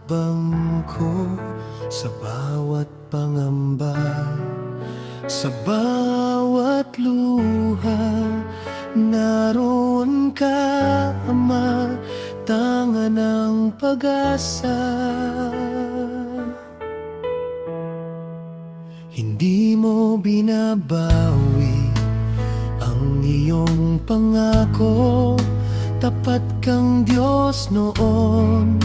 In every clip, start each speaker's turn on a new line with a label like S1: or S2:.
S1: hakbang ko, sa bawat pangamba, sa bawat luha. Naroon ka, Ama, tanga ng pag-asa. Hindi mo binabawi ang iyong pangako. Tapat kang Diyos noon,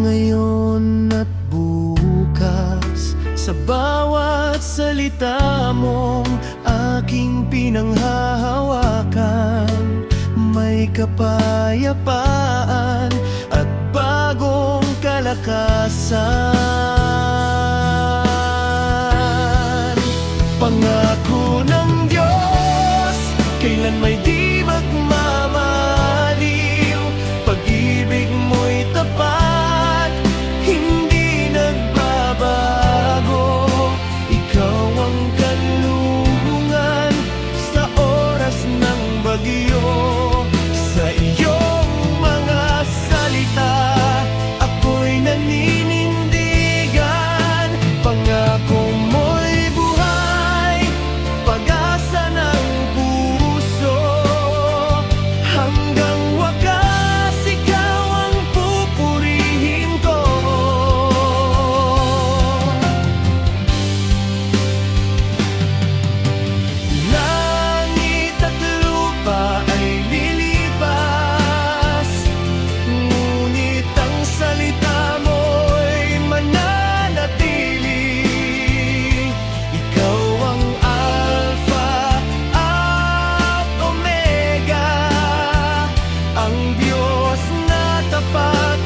S1: ngayon at bukas. Sa bawat salita mong aking pinanghahawakan, may kapayapaan at bagong kalakasan. Pangako ng Diyos, kailan may di magmamaliw. Pag-ibig mo'y tapat, hindi nagbabago. Ikaw ang kanlungan sa oras ng bagyo. Sa iyong mga salita, ako'y naninindigan. Pangako mo'y buhay, pag-asa ng puso. Hanggang wakas, ikaw ang pupurihin ko. Langit at lupa ay lilipas, ngunit ang salita mo'y mananatili. Ikaw ang Alpha at Omega, ang Diyos na tapat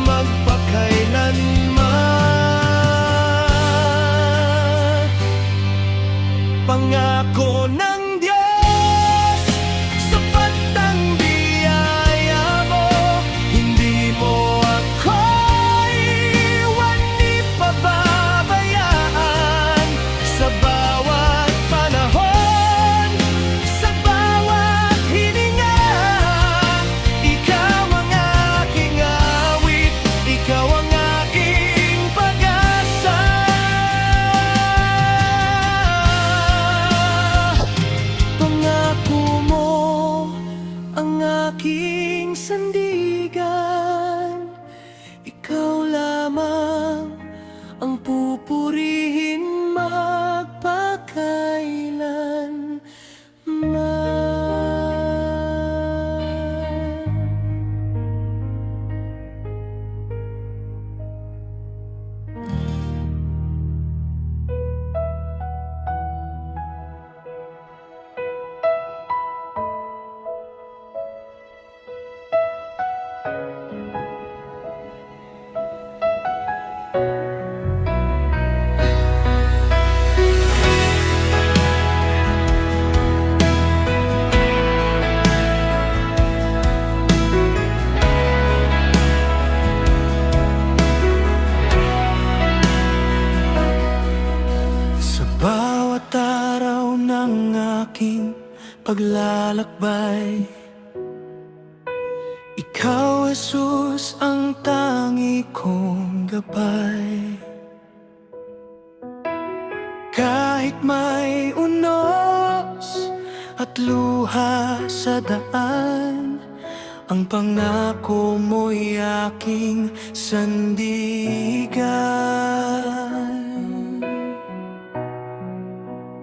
S1: magpakailanman. Pangako ng Diyos, sapat ang biyaya mo. Hindi mo ako iwan ni pababayaan. Sa bawat panahon, sa bawat hininga, ikaw ang aking awit, ikaw ang aking pag-asa. Pangako mo ang aking sandigan, ikaw lamang ang pupurihin magpakailanman. Sa bawat araw ng aking paglalakbay, ikaw, Jesus, ang tangi kong gabay. Kahit may unos at luha sa daan, ang pangako mo'y aking sandigan.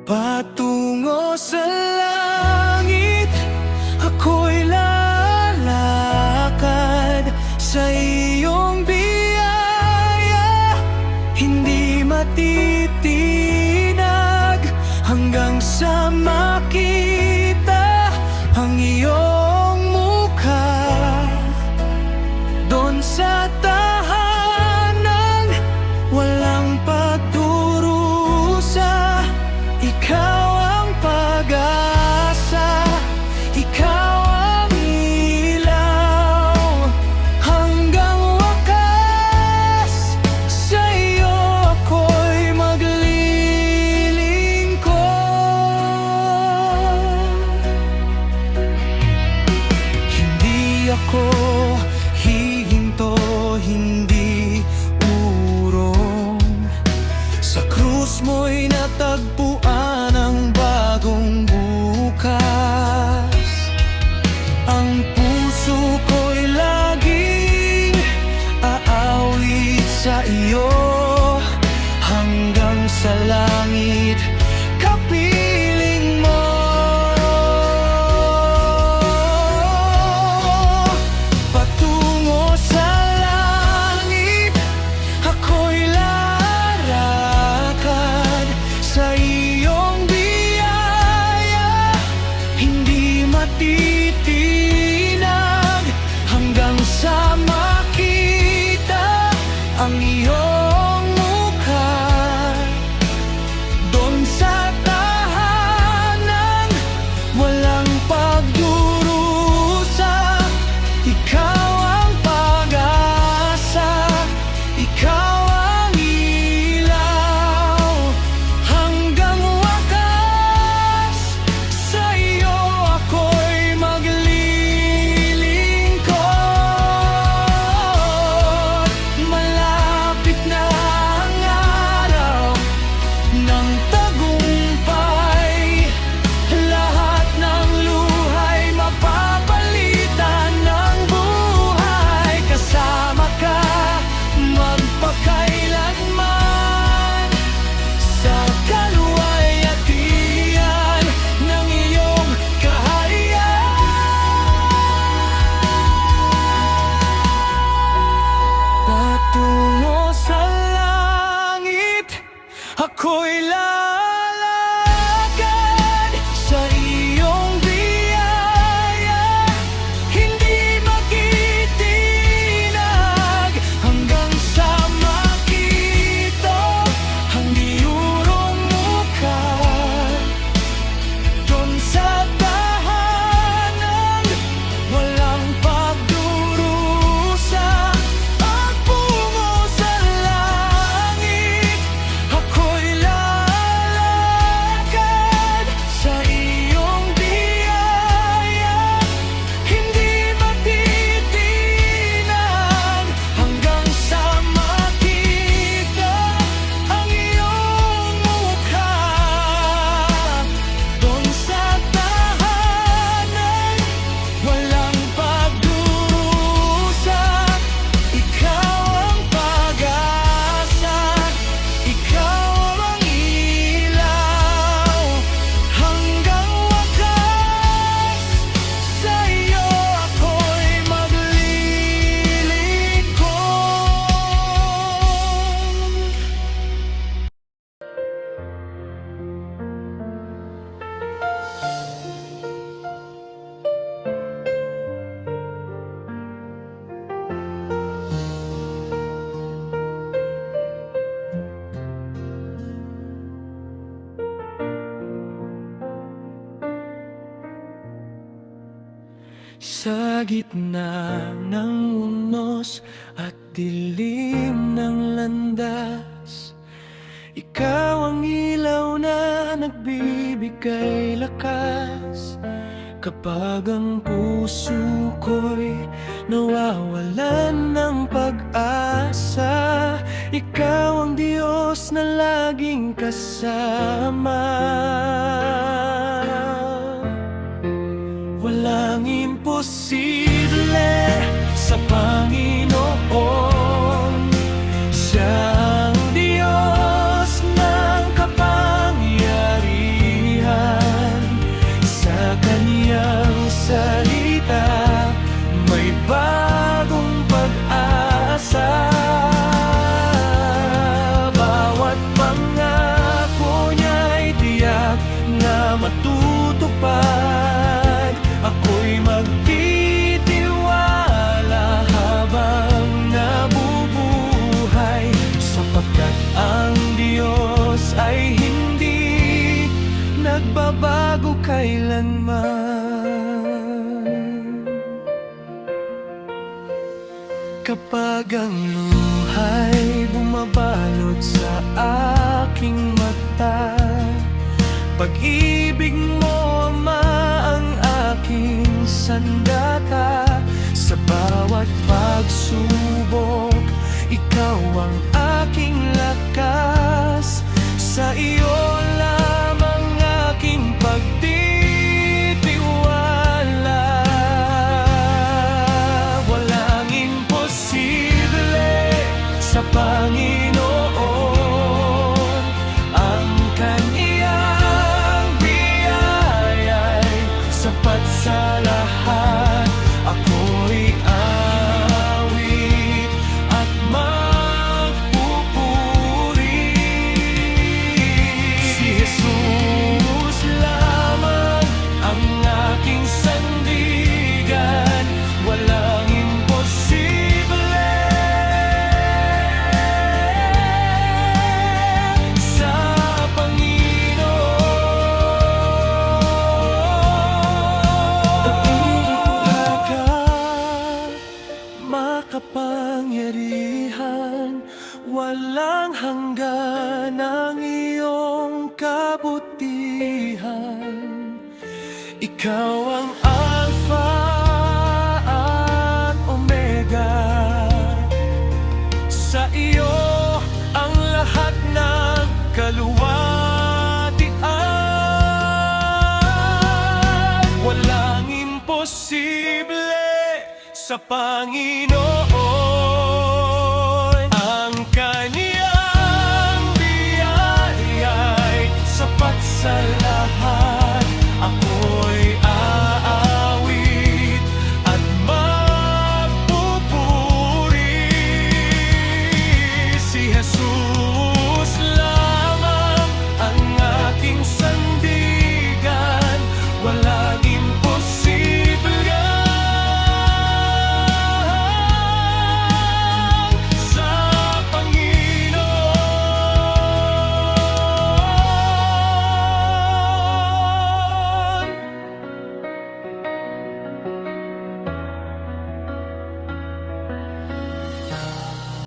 S1: Patungo sa langit, ako'y lalakad sa iyong biyaya. Hindi matitinag hanggang sa makita ang iyong mukha. Doon sa tahanan, walang pagdurusa, ikaw ang pag-asa. matagpuan ang bagong bukas. Ang puso ko'y laging aawit sa iyo, hanggang sa langit kapiling mo. Patungo sa langit ako'y lalakad, sa iyong biyaya hindi matitinag, hanggang sa makita ang iyong mukha. Doon sa tahanan walang pagdurusa, ikaw ang pag-asa, ikaw ang ilaw. Hanggang wakas sa iyo ako'y maglilingkod. Malapit na ang araw ng tagumpay, lahat ng luhay mapapalitan ng buhay. Kasama ka magpakailanman, sa kaluwalhatian ng iyong kaharian. Patungo sa langit ako'y lalakad, sa iyong biyaya hindi magtitinag, hanggang sa makita ang iyong mukha. Doon sa tahanan walang pagdurusa, patungo sa langit ako'y lalakad, sa iyong biyaya hindi matitinag, hanggang sa makita ang iyong mukha. Doon sa tahanan walang pagdurusa, ikaw ang pag-asa, ikaw ang ilaw. Hanggang wakas sa iyo ako'y maglilingkod. Sa gitna ng unos at dilim ng landas, ikaw ang ilaw na nagbibigay lakas. Kapag ang puso ko'y nawawalan ng pag-asa, ikaw ang Diyos na laging kasama. Walang imposible sa Panginoon. Siya ang Diyos ng kapangyarihan. Sa Kaniyang salita may bagong pag-asa. Bawat pangako niya'y tiyak na matutupad. Ako'y magtitiwala habang nabubuhay, sapagkat ang Diyos ay hindi nagbabago kailanman. Kapag ang luhay bumabalot sa aking mata, pag-ibig mo, Ama, ang aking sandata. Sa bawat pagsubok, ikaw ang aking lakas. Sa iyo kabutihan. Ikaw ang Alpha at Omega. Sa iyo ang lahat ng kaluwalhatian. Walang imposible sa Panginoon. Ang Kaniyang biyaya'y sapat sa lahat.